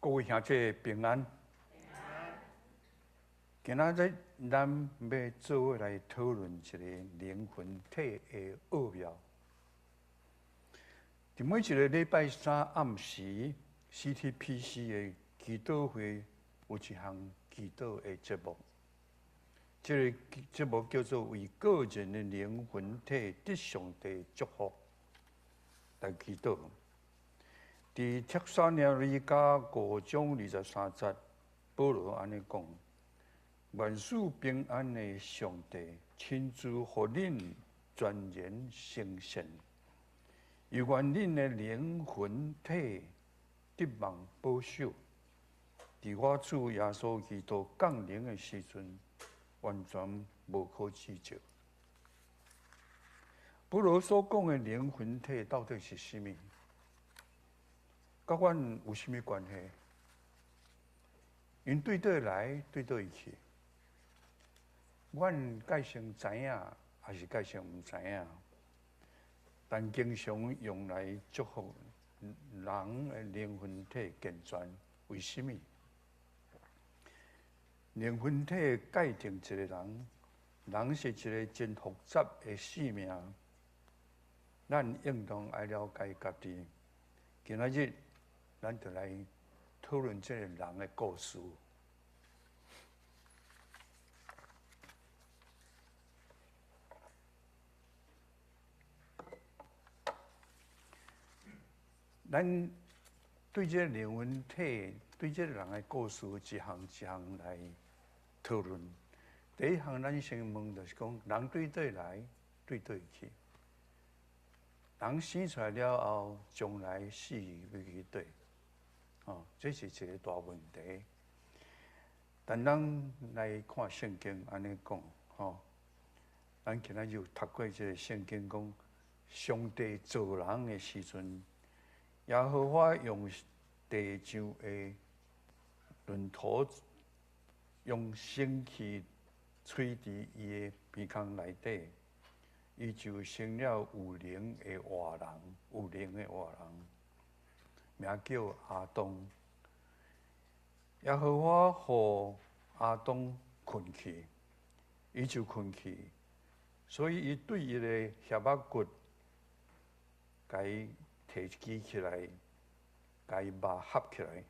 各位兄弟平安。今仔日咱要做伙来讨论一个灵魂体的奥妙。伫每一个礼拜三暗时 ，CTPC 的祈祷会有一项祈祷的节目。这个节目叫做为个人的灵魂体得上帝祝福来祈祷。伫帖撒罗尼迦5章23节，保罗安尼讲：愿赐平安的上帝亲自互恁全然成圣，又愿恁的灵魂体得望保守，伫我主耶稣基督降临的时阵，完全无可指责。保罗所讲的灵魂体到底是甚么？甲阮有甚么关系？因对倒来，对倒去。阮介先知影，还是介先毋知影？但经常用来祝福人的灵魂体健全。为什么？灵魂体界定一个人，人是一个真复杂的生命。咱应当爱了解家己。今仔日，咱就来讨论这个人的故事。咱对这个灵魂体、对这个人的故事，一项一项来讨论。第一项，咱先问就是讲，人对倒来，对倒去。人生出来了后，将来死要去倒？这是一个大问题。但咱来看圣经安尼讲，咱今仔日有读过这个圣经讲，上帝造人的时阵，耶和华用地上的轮土，用生气吹伫伊的鼻孔内底，伊就生了有灵的活人，有灵的活人。名叫阿东，耶和华互阿东困去，伊就困去，所以伊对伊的肋巴骨，甲伊提举起来，甲伊肉合起来。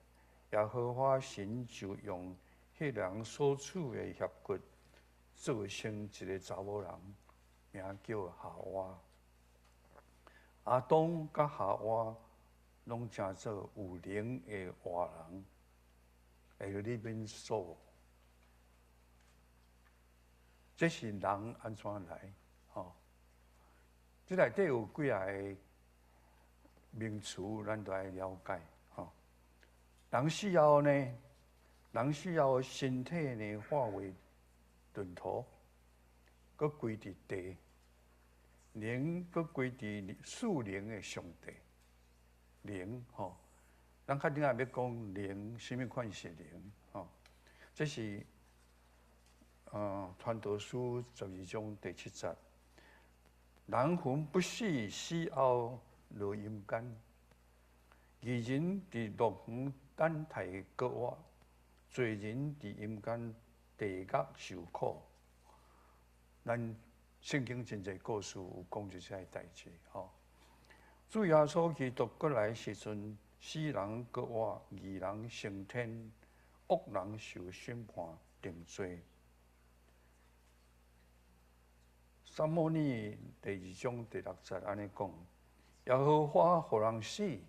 耶和华神就用迄人所处的肋骨，做成一个查某人，名叫夏娃。阿东甲夏娃拢成做有灵的活人，会里面所。这是人安怎来？这内底有几下个名词，咱都爱了解。人死后呢？人死后身体呢化为粪土，搁归伫地，灵搁归伫属灵的上帝。灵咱较顶下要讲灵，什么款是灵？这是传道书12章第7节。人魂不死，死后落阴间。义人伫乐园等待国活，罪人伫阴间地狱受苦。咱圣经真侪故事有讲这些代志。主耶稣基督过来时阵，死人国活，义人升天，恶人受审判定罪。撒母耳第2章第6节安尼讲：耶和华互人死，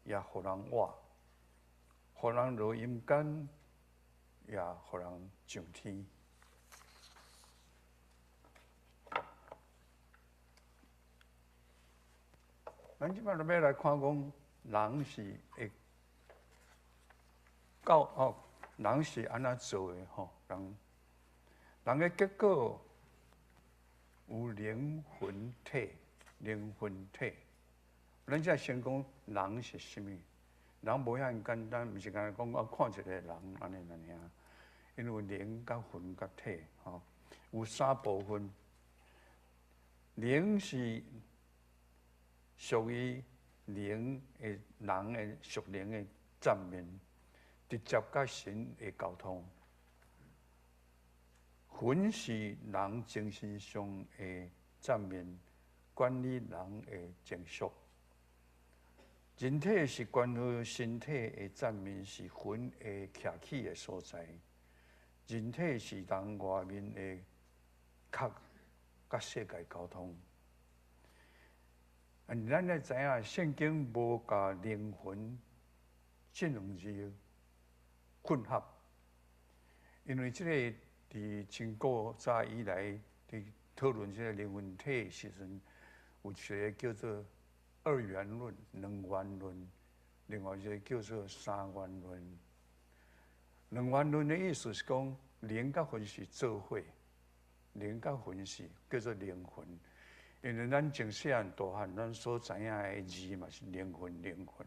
也互人活；互人落阴间，也互人上天。咱即摆就要来看讲，人是会人是安怎做的？人的结果有灵魂体，灵魂体。咱才先讲人是甚么？人无遐简单，毋是干讲看一个人安尼尔，因为有灵、甲魂、甲体，有3部分。灵是属于灵的人的属灵的层面，直接甲神的沟通。魂是人精神上的层面，管理人的情绪。人体是关乎身体的层面，是魂的徛起的所在。人体是人外面的壳，甲世界沟通。咱咧知影，圣经无甲灵魂这两字混合，因为这个伫从古早以来，伫讨论这个灵魂体的时阵，有一个叫做二元论、两元论，另外一个叫做三元论。两元论的意思是讲，灵甲魂是做伙，灵甲魂是叫做灵魂。因为咱从细汉大汉，咱所知影的字嘛是灵魂，灵魂，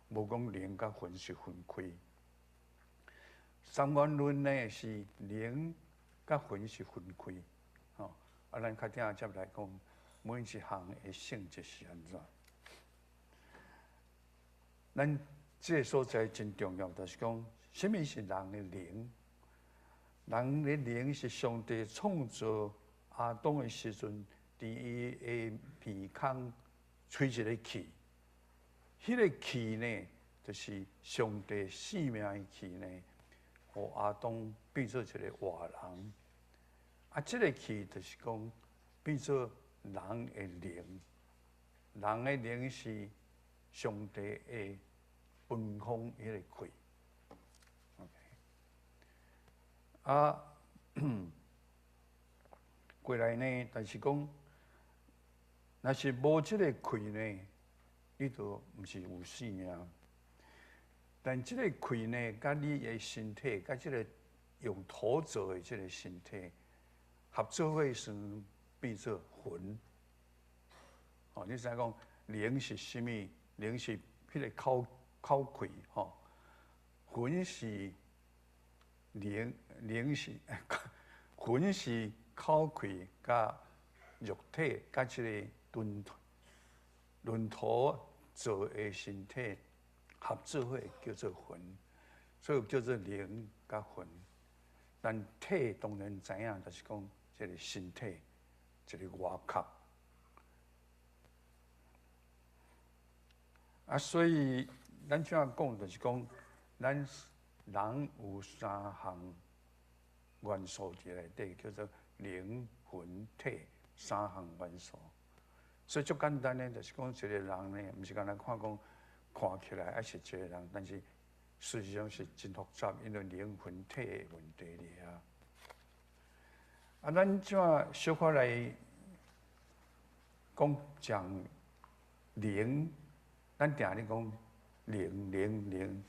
无讲灵甲魂是分开。三元论呢是灵甲魂是分开，吼。咱较定接来讲，每一项的性质是安怎？咱这个所在真重要，就是讲，什么是人的灵？人的灵是上帝创造亚当的时阵，伫伊的鼻孔吹一个气，迄个气呢，就是上帝生命的气呢，互亚当变做一个活人。这个气就是讲变做人的灵，人的灵是上帝的分封迄个气。过来呢，但是讲，若是无即个气呢，你就毋是有生命。但即个气呢，甲你的身体，甲即个用土做的即个身体，合作会时变做魂。你知影讲灵是啥物？灵是迄个口气，魂是灵是魂是口气甲肉体甲即个轮图做的身体合作会叫做魂，所以叫做灵甲魂。但体当然知影，就是讲即个身体，一个外壳。所以咱怎样讲，就是讲，咱人有三项元素伫内底，叫做灵魂体三项元素。所以最简单的，就是讲一个人呢，毋是干那看讲看起来还是一个人，但是实际上是真复杂，因为灵魂体的问题尔。咱怎样小可来讲灵？咱定咧讲灵，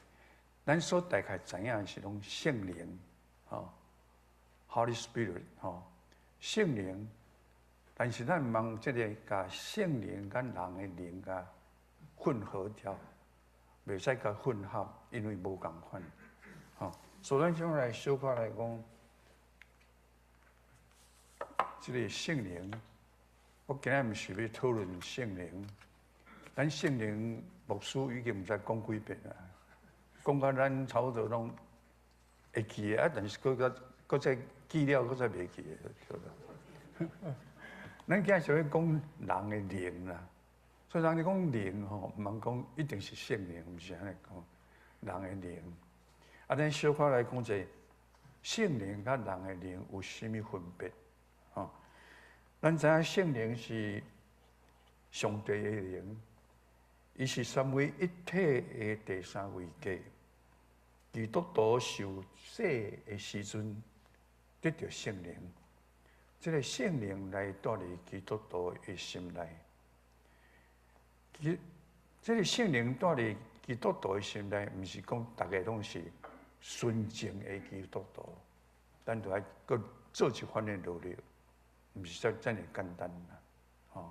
咱所大概知影是讲圣灵，Holy Spirit，圣灵。但是咱毋通即个甲圣灵甲人的灵甲混合掉，袂使甲混合，因为无共款。所以咱怎来小可来讲，即个圣灵，我今日毋是要讨论圣灵。咱圣灵牧师已经毋知讲几遍啦，讲到咱差不多拢会记的，但是搁再记了，搁再袂记的。咱今日是要讲人的灵啦，所以人咧讲灵毋通讲一定是圣灵，毋是安尼讲人的灵。咱小可来讲者，圣灵甲人的灵有啥物分别？咱知影圣灵是上帝的灵。伊是三位一体的第三位格。基督徒受洗的时阵得到圣灵，这个圣灵来住伫基督徒的心内。这个圣灵住伫基督徒的心内，毋是讲大家拢是纯正的基督徒，咱就要搁做一番的努力，毋是遮尔简单啦。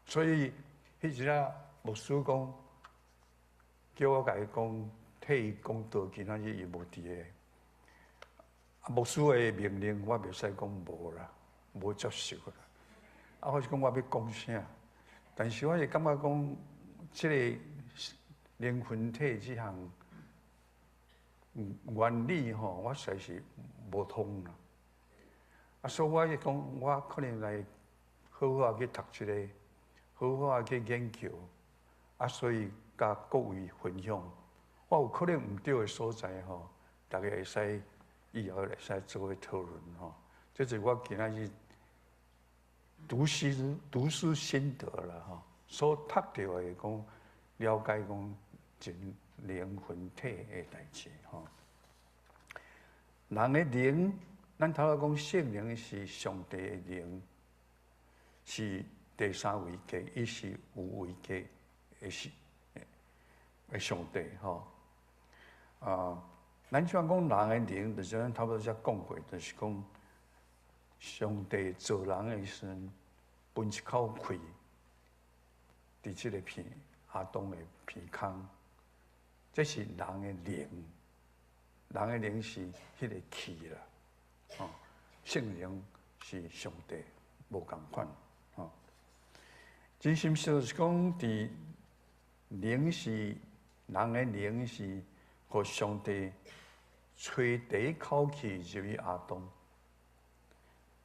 所以迄时啊。牧师讲，叫我甲伊讲，替伊讲道，今仔日伊无伫个。牧师的命令我袂使讲无啦，无接受啦。我是讲我要讲啥，但是我是感觉讲，即个灵魂体这项原理吼，我实在是无通啦。啊，所以我讲，我可能来好好去读一个，好好去研究，啊，所以甲各位分享。我有可能唔对的所在吼，大家会使以后会使做个讨论吼。这是我今仔日读书心得啦吼，所读到的讲了解讲真灵魂体的代志吼。人的灵，咱头仔讲圣灵是上帝的灵，是第三位格，伊是有位格的是的上帝吼。咱像讲人的灵，就是咱差不多才讲过，就是讲上帝造人的时阵，分一口气，伫即个片阿当的鼻孔，这是人的灵。人的灵是迄个气啦，哦，圣灵是上帝，无共款，哦。真心说是讲，伫灵是人的灵是，互上帝吹第一口气入去阿当，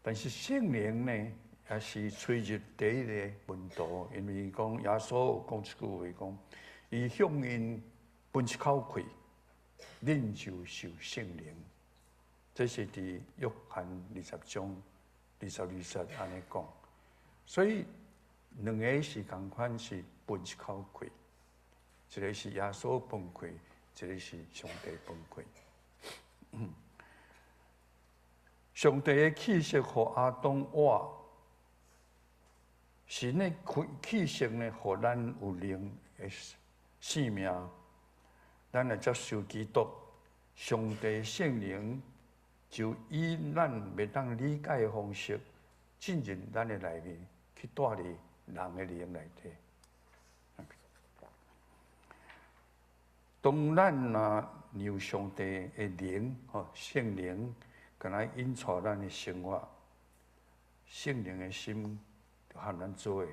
但是圣灵呢，也是吹入第一个门徒，因为讲耶稣有讲一句话讲，伊向因分一口气。恁就受圣灵，这是伫约翰20章22节安尼讲，所以两个是共款是分一口气，一个是耶稣分气，一个是上帝分气。上帝的气息互阿当活，神的气息呢，互咱有灵的生命。咱来接受基督，上帝圣灵就以咱袂当理解的方式进入咱的内面，去带入人的灵内底。当咱让上帝的灵圣灵，甲咱引带咱的生活，圣灵的心就和咱做诶，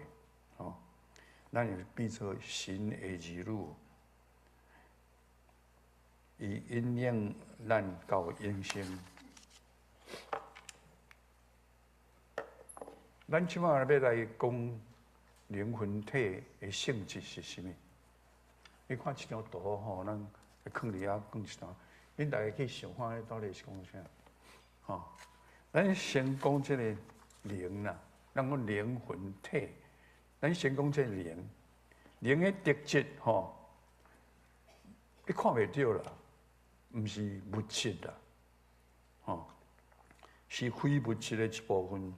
咱就变做神的儿女。以引领咱到永生。咱即摆要来讲灵魂体的性质是啥物？你看这张图吼，咱放伫遐讲一张，恁大家去想看，到底是讲啥？吼，咱先讲这个灵啦，咱讲灵魂体，咱先讲这灵，灵的特质吼，你看袂到啦。毋是物质啦，是非物质的一部分。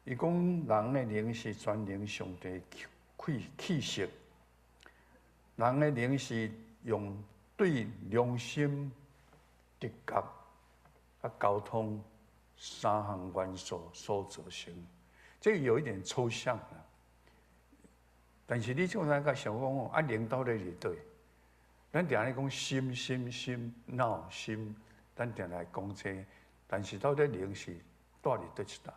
伊讲人的灵是全灵上帝气息，人的灵是用对良心、直觉、交通三项元素所造成。这个有一点抽象啦，但是你像咱甲想讲灵到底是对？咱定咧讲心、脑心，咱定来讲这，但是到底灵是带入倒一搭？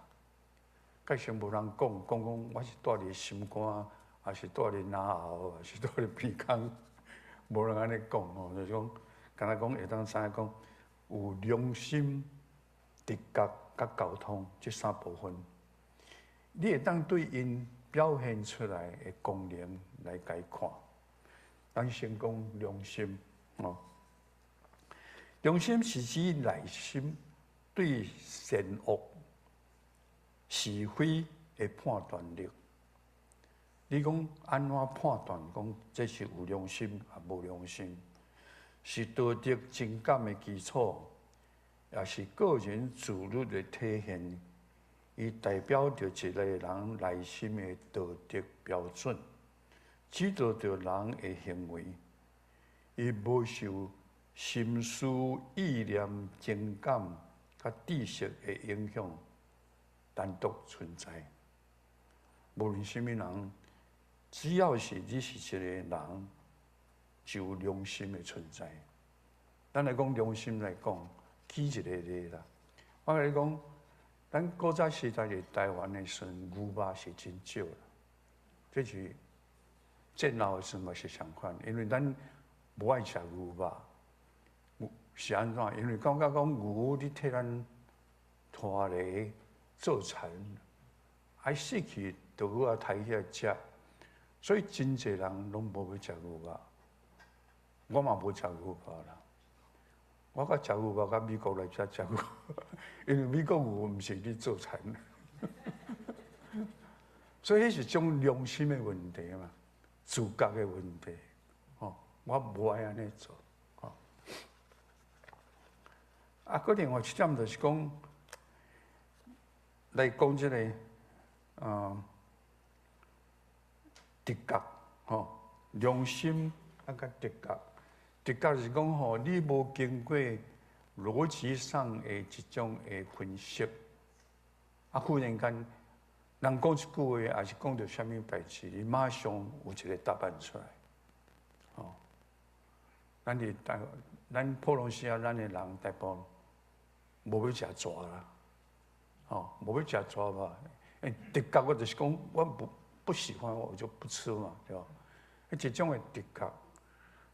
介常无人讲我是带入心肝，还是带入脑后，还是带入鼻孔？无人安尼讲吼，就是讲，敢若讲会当知影讲有良心、直觉、甲交通这三部分，你会当对因表现出来的功能来解看。咱先讲良心，良心是指内心对善恶、是非的判断力。你讲安怎判断？讲这是有良心啊，无良心，是道德情感的基础，也是个人自律的体现。伊代表着一个人内心的道德标准。指导着人的行为，伊无受心思、意念、情感、甲知识的影响，单独存在。无论什么人，只要是你是一个人，就有良心的存在。咱来讲良心来讲，举一个例啦。我甲你讲，咱古早时代伫台湾的时阵，牛肉是真少啦，这是。战后的时嘛是相款，因为咱无爱食牛肉，是安怎？因为感觉讲牛你替咱拖犁做田，爱死去就搁啊抬起来食，所以真侪人拢无要食牛肉。我嘛无食牛肉啦，我甲食牛肉到美国来食牛肉，因为美国牛毋是咧做田，所以迄是种良心的问题嘛，自觉的问题。哦，我无爱安尼做。哦，啊，搁另外一点就是讲，来讲即个直觉，吼，良心啊，甲直觉。直觉是讲吼，你无经过逻辑上的一种的分析，啊，忽然间人讲一句话，还是讲到什么代志，你马上有一个答案出来。哦，咱普罗西亚咱的人大部分无要食蛇啦，哦，无要食蛇吧？直觉我就是讲，我不喜欢，我就不吃嘛，对吧？一种的直觉。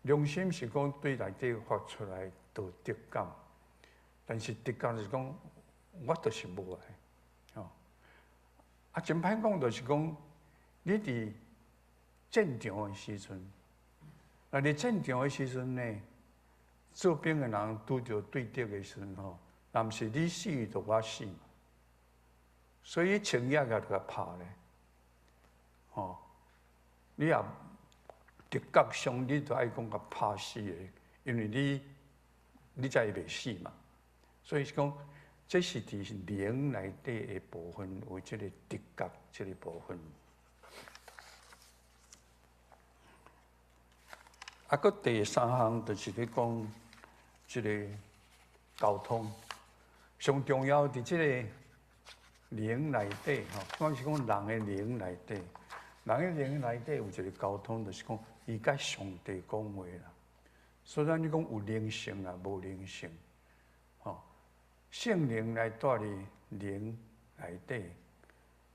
良心是讲对内底发出来就直感，但是直感是讲我就是无爱，哦，啊，真歹讲就是讲，你伫战场的时阵，那你战场的时阵呢，做兵的人拄着对敌的时阵吼，那毋是你死就我死嘛，所以青叶个就甲拍咧，哦，你也。直觉上，你就爱讲甲拍死的，因为你才会袂死嘛。所以讲，这是伫灵内底的部分，为这个直觉这个部分。啊，搁第三项就是咧讲，这个交通上重要伫这个灵内底吼，我是讲人的灵内底，人的灵内底有一个交通，就是讲。伊甲上帝讲话啦，虽然你讲有灵性啊，无灵性，吼，圣灵来带伫灵内底，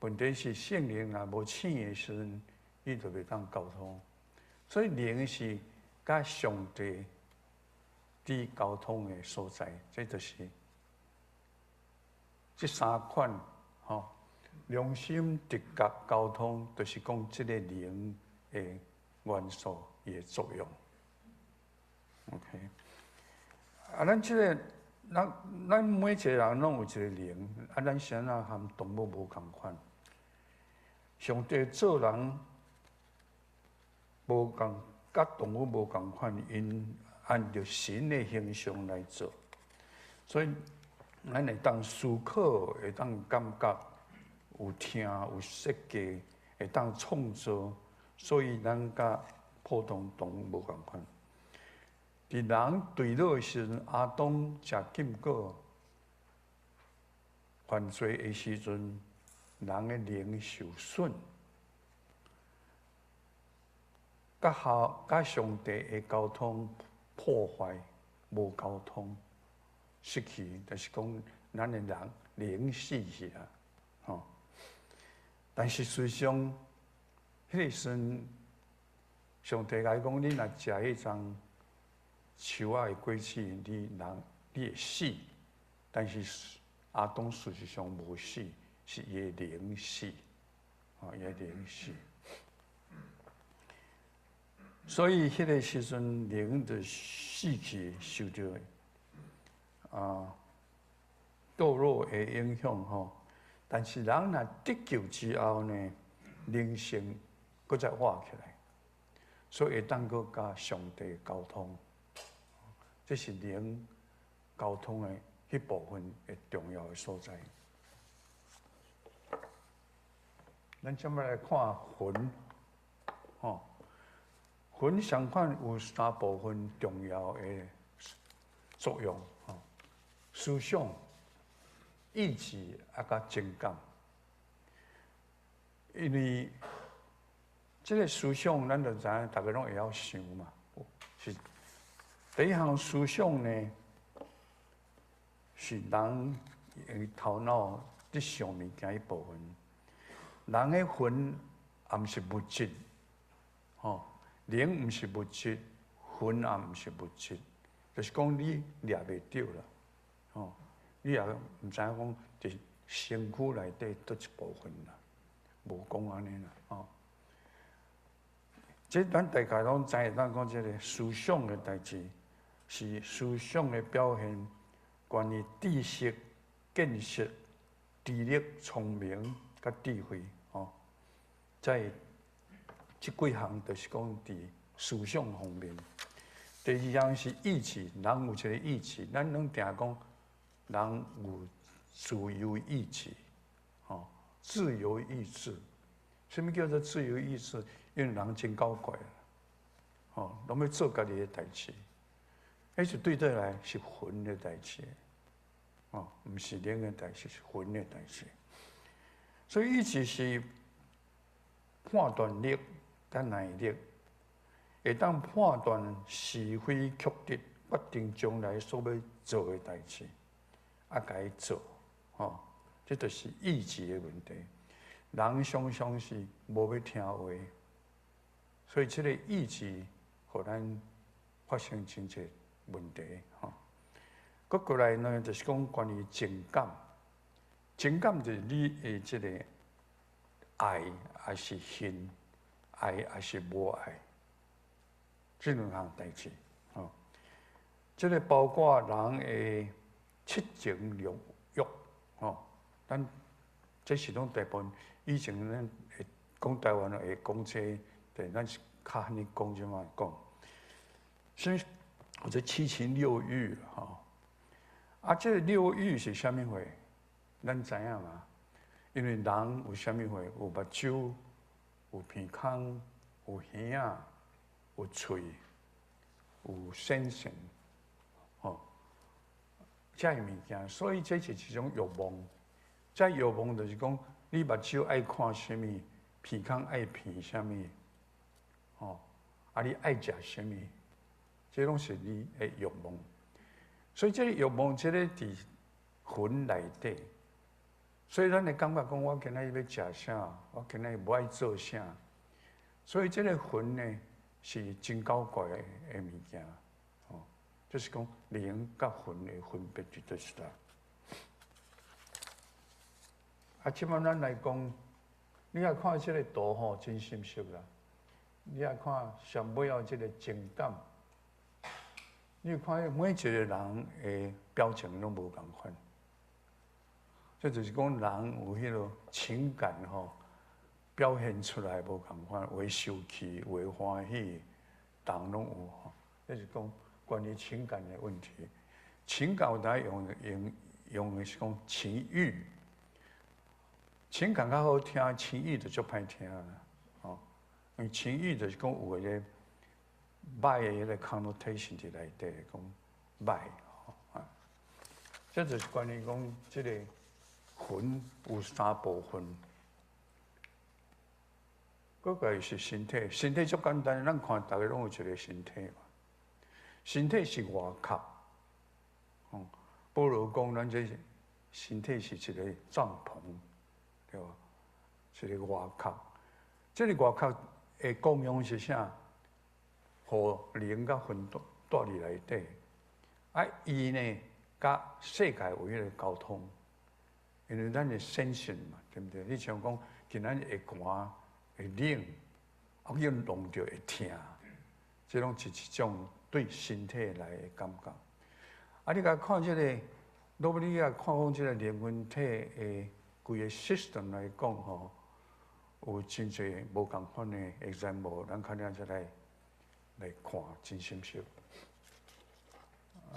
问题是圣灵若无醒的时阵，伊就袂当沟通。所以灵是甲上帝伫沟通的所在，这就是这三款吼，良心、直觉、沟通，就是讲这个灵的。元素伊的作用 ，OK。啊，咱即个，咱每一个人拢有一个灵，啊，咱是安那和动物无共款。上帝做人无共，甲动物无共款，因按照神的形象来做，所以咱会当思考，会当感觉，有听，有设计，会当创造。所以，咱甲普通动物无共款。伫人对落时阵，阿当食禁果犯罪的时阵，人的灵受损，甲上帝的沟通破坏，无沟通，失去，就是讲咱的人灵死去啦，吼。但是实际上，迄个时阵，上帝来讲，你若食迄张树仔的果子，你会死。但是阿当事实上无死，是伊的灵死，伊的灵死。所以迄个时阵，灵就死去，受到堕落的影响吼。但是人若得救之后呢，灵性搁再活起来，所以会当搁甲上帝沟通，这是灵沟通的迄部分的重要的所在。咱接下来看魂，吼，魂相反有三部分重要的作用，吼，思想、意志甲情感，因为。这个思想，咱就知影，大家拢会晓想嘛。是第一项思想呢，是人用头脑伫想物件一部分。人的魂也毋是物质，吼，灵毋是物质，魂也毋是物质，就是讲你掠袂着啦，吼，你也毋知影讲伫身躯内底倒一部分啦，无讲安尼啦，吼。即咱大家拢知影，咱讲即个思想的代志，是思想的表现，关于知识、见识、智力、聪明、甲智慧，吼，在即几项就是讲伫思想方面。第二项是意志，人有一个意志，咱拢定讲人有自由意志，吼，自由意志。什么叫做自由意志？因为人真搞怪，吼，拢要做家己的代志，迄是对对来是魂的代志，哦，毋是灵的代志，是魂的代志。所以意志是判断力甲耐力。会当判断是非曲直，决定将来所要做的代志，啊，该做，吼，这就是意志的问题。人常常是无要听话，所以这个意志，互咱发生真侪问题，吼。搁过来呢，就是讲关于情感，情感就是你的这个爱还是恨，爱还是无爱。这两项代志，吼，这个包括人的七情六欲，吼，咱这是拢大部分以前咱会讲台湾会讲这，对，咱是较安尼讲即嘛讲，所以或者七情六欲，吼，啊，这个六欲是啥物货？咱知影嘛？因为人有啥物货？有目睭，有鼻孔，有耳仔。有喙，有身性，吼，这物件，所以这是一种欲望。这欲望就是讲，你目睭爱看什么，鼻孔爱闻什么，吼，啊，你爱食什么，这拢是你的欲望。所以这个欲望，这个伫魂内底。所以咱会感觉讲，我今仔要食啥，我今仔无爱做啥。所以这个魂呢？是真搞怪的物件，哦，就是讲灵甲魂的分别伫倒是啦。啊，即摆咱来讲，你也看即个图吼，真深刻啦。你也看上尾后即个情感，你看每一个人的表情拢无共款，这就是讲人有迄个情感吼。表现出来无共款，为生气，为欢喜，人拢有吼。这是讲关于情感的问题。情感有当用的是讲情欲，情感较好听，情欲就足歹听啦。吼，因为情欲就是讲有个歹的迄个 connotation 伫内底，讲歹吼啊。这就是关于讲这个魂有三部分。嗰个是身体，身体足简单，咱看大家拢有一个身体嘛。身体是外壳，保罗讲咱这身体是一个帐篷，对吧？是一个外壳。这个外壳的功用是啥？互灵甲魂带入内底。啊，伊呢，甲世界有迄个沟通，因为咱的身性嘛，对不对？你像讲，今仔会寒。会冷，啊，要弄着会痛，这拢是一种对身体来的感觉。啊，你甲看这个，如果你看讲这个灵魂体的规个 system 来讲吼，有真侪无共款的 example， 咱看下再来看，真深刻。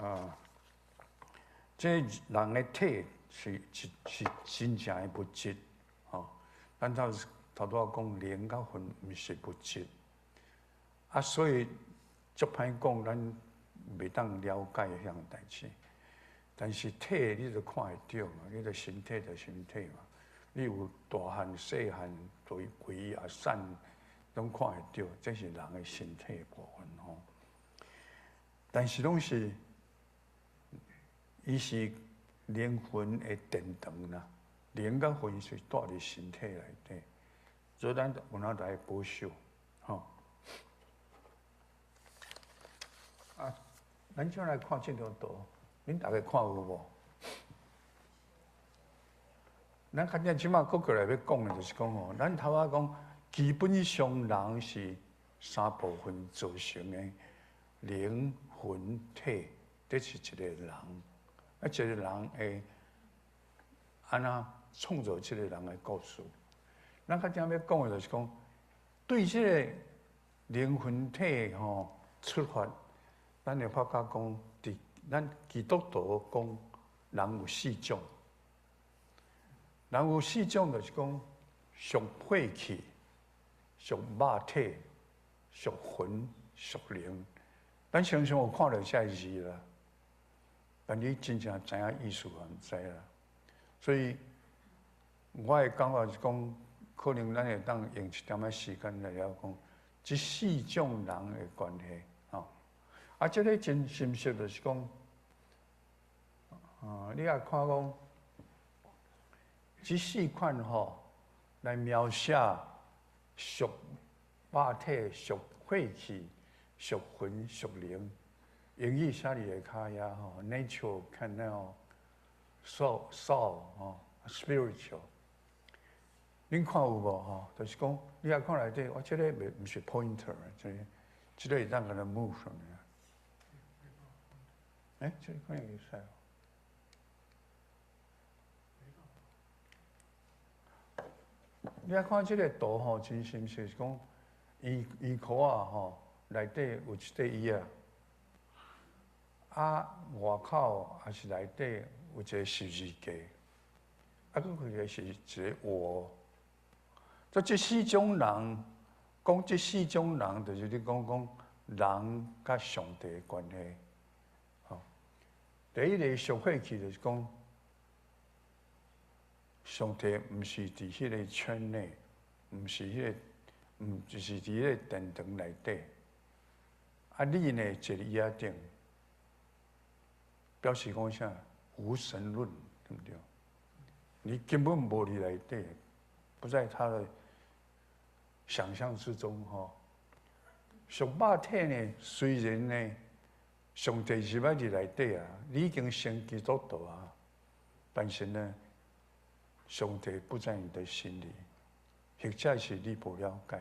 啊，这人的体是真正的物质，吼，咱头拄讲灵甲魂毋是物质，啊，所以足歹讲，咱袂当了解迄项代志。但是体你就看会到嘛，你的身体就身体嘛，你有大汉、细汉、肥啊、瘦，拢看会到，这是人的身体部分吼。但是拢是，伊是灵魂的殿堂啦，灵甲魂是带伫身体内底。所以咱有哪来保守，吼啊！咱就来看这张图，恁大家看有无？咱看见即马过来要讲的，就是讲哦，咱头仔讲，基本上人是三部分组成的，灵魂体，这是一个人。啊，一个人会安那创造这个人的故事。咱较正要讲的就是讲，对这个灵魂体吼出发，咱会发觉讲，咱基督徒讲，人有四种。人有四种，就是讲属血气、属肉体、属魂、属灵。咱常常有看到这字啦，但你真正知影意思啊，唔知啦。所以我会感觉是讲，可能咱会当用一点仔时间来了讲，这四种人的关系啊。啊，这个真深刻，就是讲，你也看讲。这四款吼，来描写属肉体、属血气、属魂、属灵。英语写伫个骹遐吼 ，nature、carnal、soul 吼 ，spiritual。恁看有无吼？就是讲，你也看内底，我这个毋是 pointer， 这个会当甲它 move 上来。这个可能会使。你啊看这个图吼，真心是讲，衣裤啊吼，内底有一块衣啊，啊外口也是内底有一个十字架，啊，佮个是一个窝。这四种人，讲这四种人，就是你讲人甲上帝的关系。吼，第一个属血气就是讲。上帝毋是伫迄个圈内，毋是迄个，就是伫迄个殿堂内底。啊，你呢坐伫椅仔顶，表示讲啥？无神论，对不对？你根本无伫内底，不在他的想象之中吼。属肉体呢，虽然呢，上帝是要伫内底啊，你已经成基督徒啊，但是呢。上帝不在你的心里，或者是你不了解。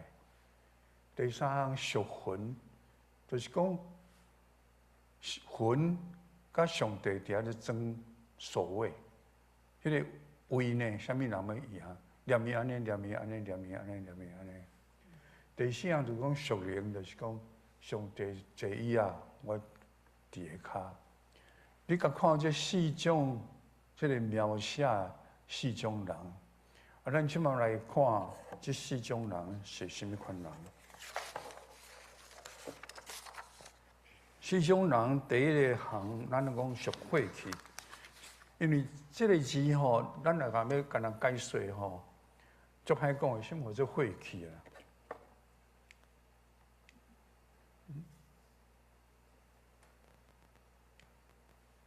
第三项属魂，就是讲魂甲上帝伫遐咧争所谓，迄个位呢，啥物人要伊啊？念伊安尼，念伊安尼，念伊安尼，念伊安尼。第四项就讲属灵，就是讲上帝坐伊啊，我伫下骹。你甲看这四种，这个描写。四种人，啊，咱即马来看，这四种人是甚物款人？四种人第一个行，咱讲属血气，因为这个字吼，咱来讲要甲人解说吼，足歹讲的，什么叫血气啊？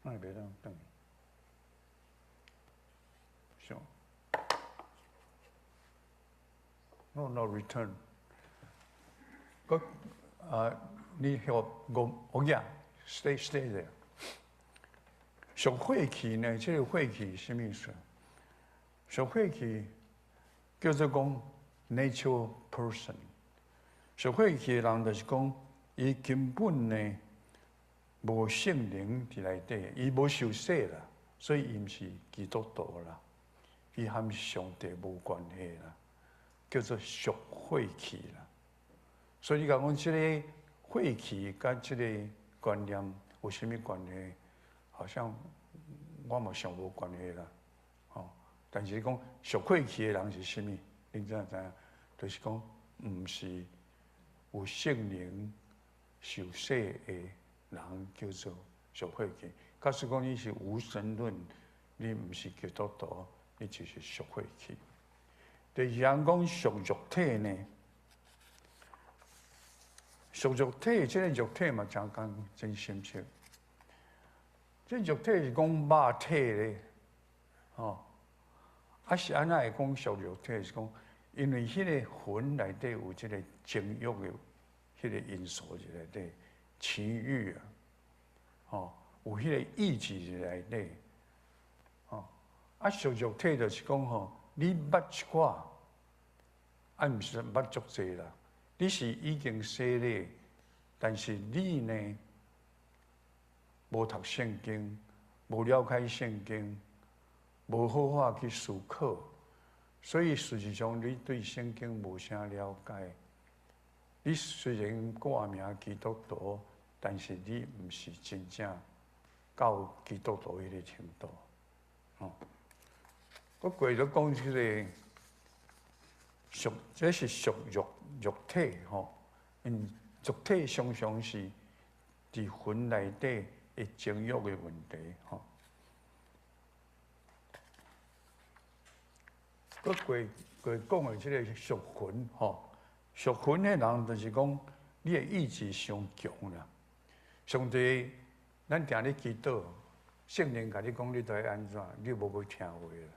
那袂当等。No return。你我呀 ，stay there。属血气呢？这个血气什么意思？属血气叫做讲 nature person。属血气的人就是讲，伊根本呢无圣灵伫内底，伊无受洗啦，所以伊毋是基督徒啦，伊和上帝无关系啦。叫做属血气啦，所以你讲这个血气跟这个观念有什么关系？好像我嘛想无关系啦，哦。但是讲属血气的人是什么？你知影？就是讲毋是有圣灵受洗的人叫做属血气。假使讲你是无神论，你毋是基督徒，你就是属血气。第二项讲属肉体呢，属肉体，这个肉体嘛，真深切。这肉体是讲肉体咧，吼，啊是安那会讲属肉体？是讲，因为迄个魂内底有这个情欲的迄个因素在内底，情欲啊，吼，有迄个意志内底，吼。啊，属肉体就是讲吼，你捌一寡，啊，毋是捌足济啦。你是已经洗礼，但是你呢，无读圣经，无了解圣经，无好好去思考，所以事实上你对圣经无啥了解。你虽然挂名基督徒，但是你毋是真正到基督徒迄个程度，哦。我过咗讲即个属，这是属肉体吼。肉体常常是伫魂内底的情欲的问题吼。我过讲的即个属魂吼，属魂的人就是讲你的意志上强啦。上帝，咱定咧祈祷，圣灵甲你讲你该安怎，你无要听话啦。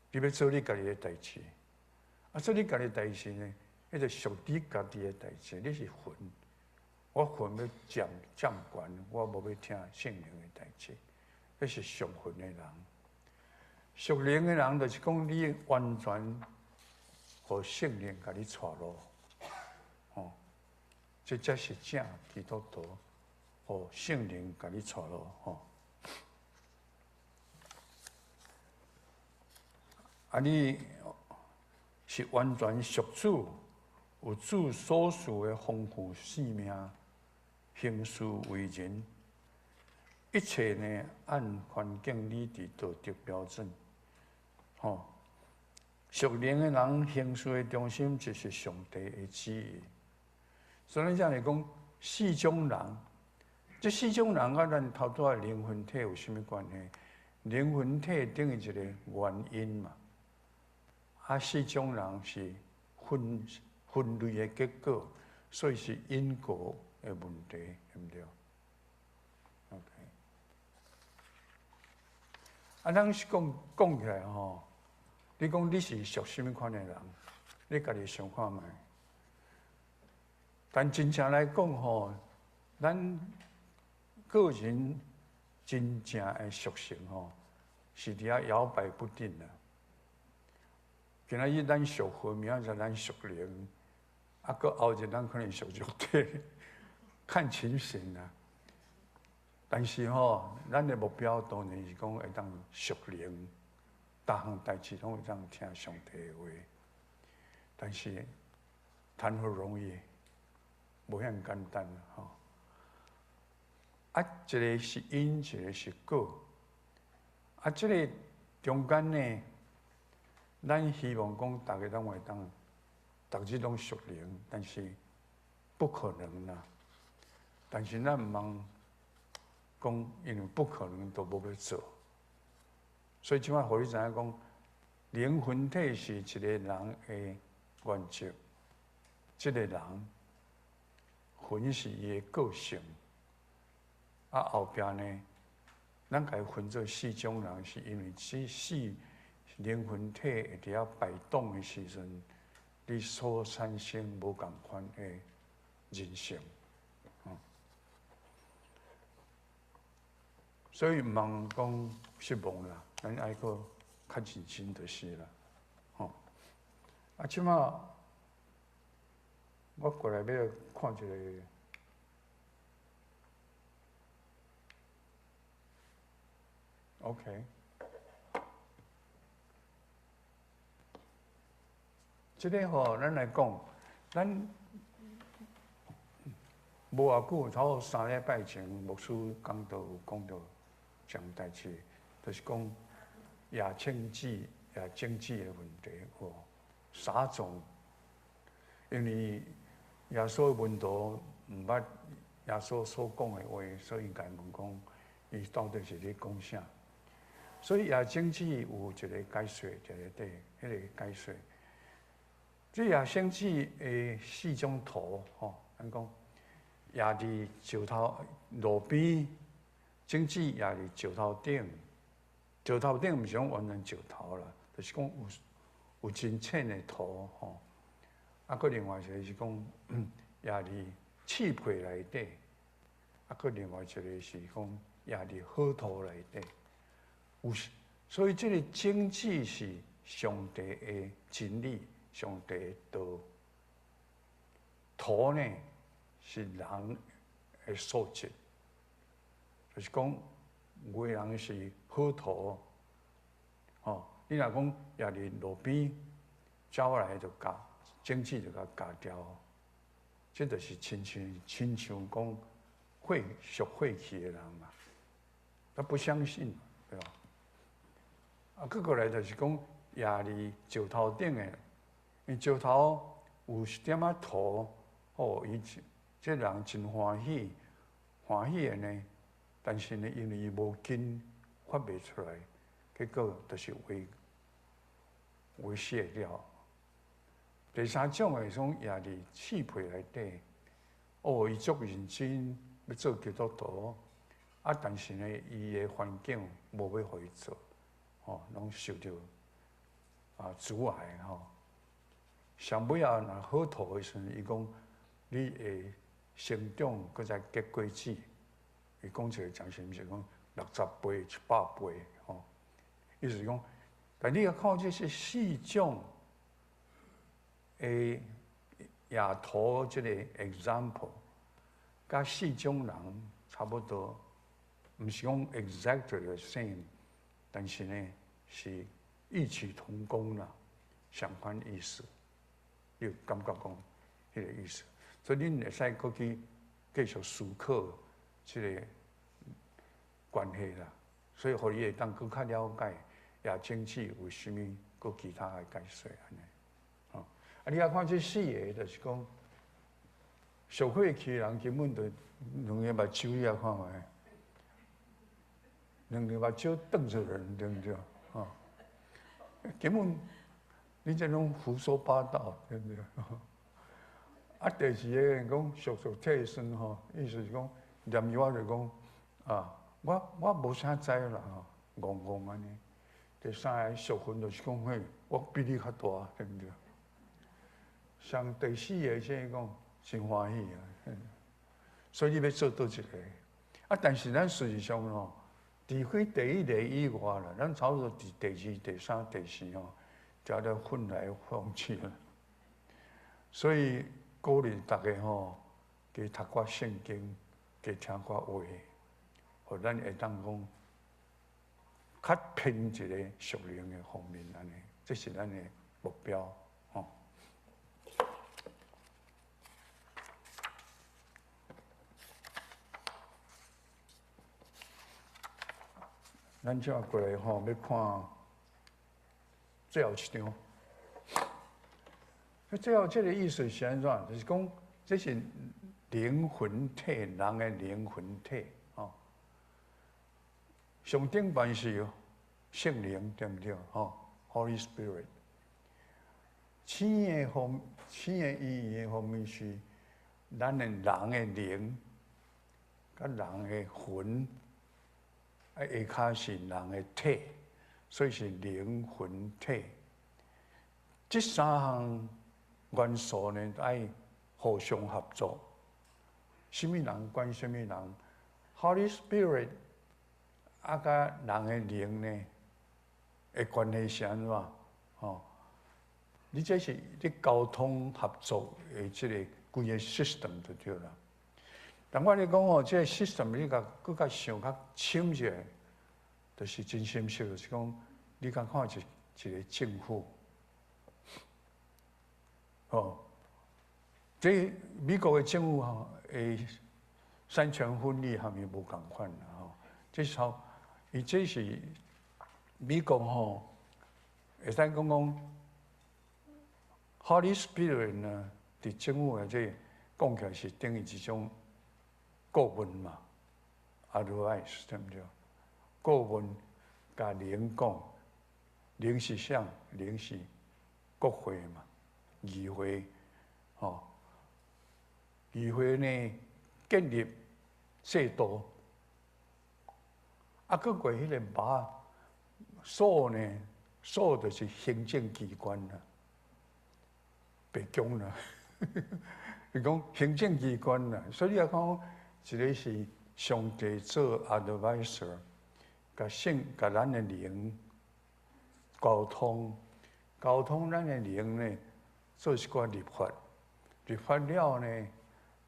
你要做你家己的代志，啊，做你家己代志呢，迄个属你家己的代志，你是魂，我魂要掌管，我无要听圣灵的代志，迄是属魂的人。属灵的人就是讲你完全互圣灵甲你带路，哦，这才是正基督徒，互圣灵甲你带路，吼。啊，你是完全属主，有主所赐的丰富生命，行事为人，一切呢按环境理智道德标准，吼。属灵的人行事的中心就是上帝的旨意。所以这样来讲，四种人，这四种人甲咱头拄的灵魂体有啥物关系？灵魂体等于一个原因嘛。啊，四种人是分类的结果，所以是因果的问题，对不对 ？OK。啊，咱是讲起来吼，你讲你是属什么款的人，你家己想看觅。但真正来讲吼，咱个人真正的属性吼，是伫遐摇摆不定的。今仔日咱属魂，明仔载咱属灵，啊，搁后日咱可能属肉体，看情形啦。但是吼，咱的目标当然是讲会当属灵，逐项代志拢会当听上帝的话。但是谈何容易，无遐简单吼。啊，一个是因，一个是果。啊，这个中间呢？咱希望讲，大家会当，逐日拢属灵，但是不可能啦。但是咱毋通讲，因为不可能都无要做。所以即摆互你知影讲，灵魂体是一个人的原则，这个人魂是伊的个性。啊，后壁呢，咱家分做四种人，是因为这四灵魂体会伫遐摆动的时阵，你所产生无共款的人性，所以毋通讲失望啦，咱爱个较认真就是啦，吼。啊，即马我过来要看一个。OK， 这个吼，咱来讲，咱无偌久，差不多3礼拜前，牧师讲到有讲到一项代志，就是讲亚经济的问题哦，3种，因为耶稣的门徒毋捌耶稣所讲的话，所以家问讲，伊到底是咧讲啥？所以亚经济有一个解说，伫咧底，迄个解说。这亚经济的4种图，吼，咱讲也伫石头路边，经济也伫石头顶，石头顶毋是讲完全石头啦，就是讲有真浅的土，吼。啊，搁另外一个是讲，也伫气皮内底，佮另外一个是讲也伫好土内底，有，所以这个经济是上帝的真理，上帝的道。土呢是人的素质，就是讲有的人是好土，你若讲也伫路边走来就夹，经济就甲夹掉，这就是亲像讲属晦气的人嘛，他不相信，对吧？佮过来就是讲也伫石头顶的，因为石头有一点仔土。这人真欢喜的呢，但是呢，因为伊无根发袂出来，结果就是坏掉。第三种的种也伫气皮内底，伊足认真要做基督徒，但是呢，伊的环境无要互伊做，拢受到阻碍上尾啊，若好土的时阵，伊讲。你会成长，搁再结果子。伊讲一个讲是毋是讲60倍、100倍意思是讲，但你要看这些四种的亚图这个 example， 甲四种人差不多，毋是讲 exactly the same， 但是呢是异曲同工啦，相反意思。你有感觉讲迄个意思？所以恁会使过去继续思考这个关系啦，所以互你会当更较了解亚经济为什么佮其他的解说安尼。你也看这四个，就是讲受晦气的人根本就两个目睭你也看卖，两个目睭瞪着人，对不对？根本你这种胡说八道，对不对？第二个讲属体酸意思是讲念伊我就讲我无啥知啦戆安尼。第三个属分就是讲我比你较大，对不对？第四个先讲真欢喜所以你要做倒一个但是咱事实上除非第一个以外啦，咱差不多第二、第三、第四就在混来混去了，所以。鼓励大家加读寡圣经，加听寡话，互咱会当讲较偏一个属灵的方面安尼，这是咱的目标咱接过来要看最后一张。最后，这个意思是安怎？就是讲，这是灵魂体，人的灵魂体上顶办是圣灵，对不对？Holy Spirit。浅的意义方面是，咱的人的灵，甲人的魂，下骹是人的体，所以是灵魂体。这三项。元素呢，爱互相合作。什么人管什么人 ？Holy Spirit 甲人的灵呢，的关系是安怎？你这是你沟通合作的这个规个 system 就对了。但我咧讲这个 system 你更较想较深一个，就是真心实，就是讲你看一个政府。这美国的政府三权分立还没无共款啦这这是美国会使讲Holy Spirit 呢，伫政府的这讲起来是等于一种顾问嘛 ，advice 对不对？顾问甲灵讲，灵是啥？灵是国会嘛。议会，议会呢建立制度，搁过迄个把所呢，所就是行政机关啦，白宫啦，是讲行政机关啦，所以你看一个是上帝做 advisor， 甲咱的灵沟通咱的灵呢，做一寡立法，立法了呢，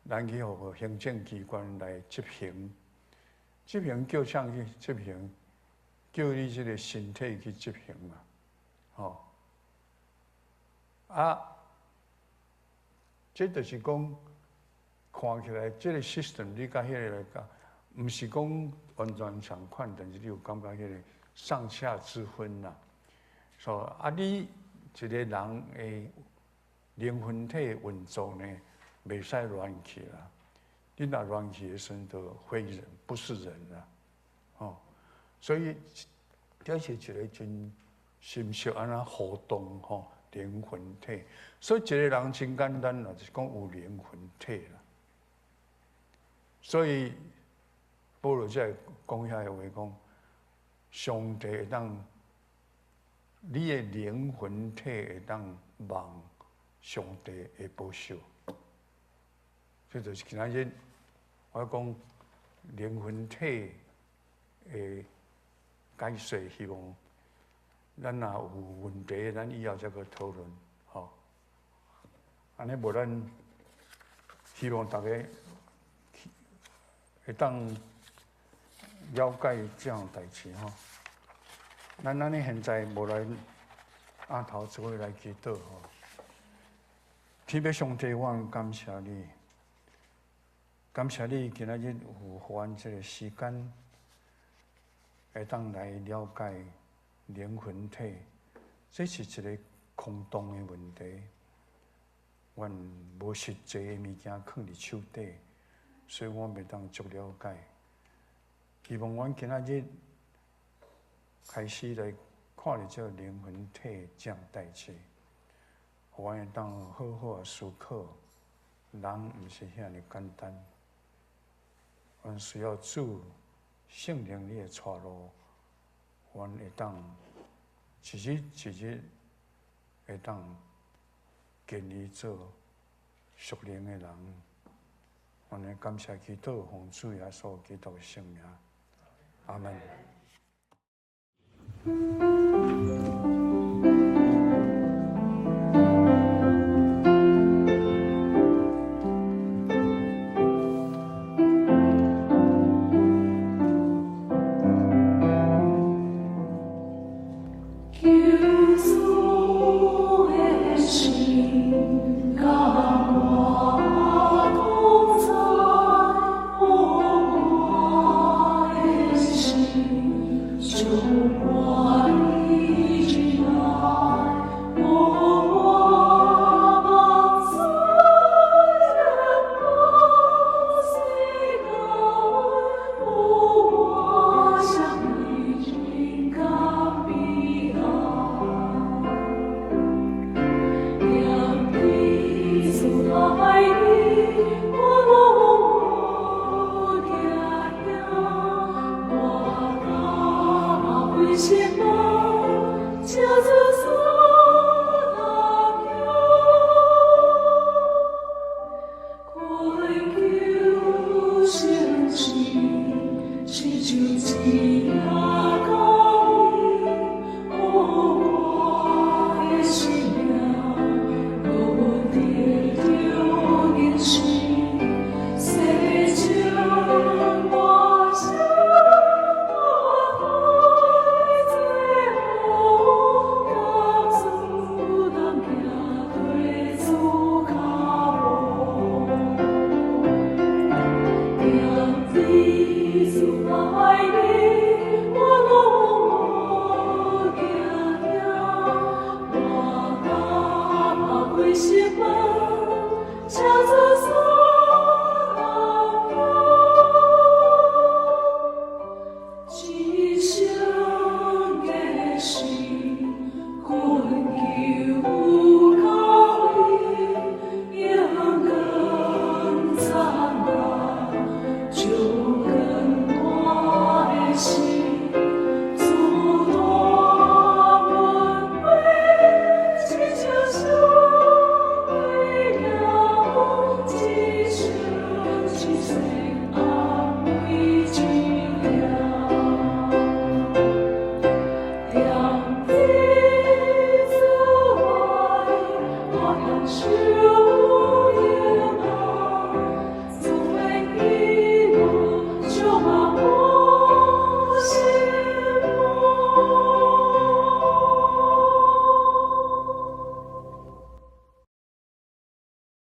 咱去互行政机关来执行，执行叫啥去执行？叫你这个身体去执行嘛，吼、这就是讲，看起来这个 system 你甲迄个来讲，毋是讲完全相款，但是你有感觉迄个上下之分啦。所以你一个人的灵魂体运作呢，袂使乱去啦。你若乱去的时候，就非人不是人啦，哦。所以这是一个真心息安那互动吼，灵魂体。所以一个人真简单啦，就是讲有灵魂体啦。所以保罗才讲遐个话讲，上帝会当，你的灵魂体会当望上帝的保守。这就是今仔日我讲灵魂体的解释，希望咱若有问题，咱以后再去讨论，吼。安尼无咱希望大家会当了解这样代志吼。咱现在无来按头一位来祈祷吼。天父上帝，我感谢你，感谢你今仔日有互阮这个时间，会当来了解灵魂体，这是一个空洞的问题。阮无实际的物件放伫手底，所以我袂当足了解。希望阮今仔日开始来看到这灵魂体这样代志，互阮会当好好啊思考。人毋是遐尼简单，阮需要主圣灵你的带路，阮会当一日一日会当建立做属灵的人。阮来感谢祈祷，奉主耶稣基督的圣名，阿门。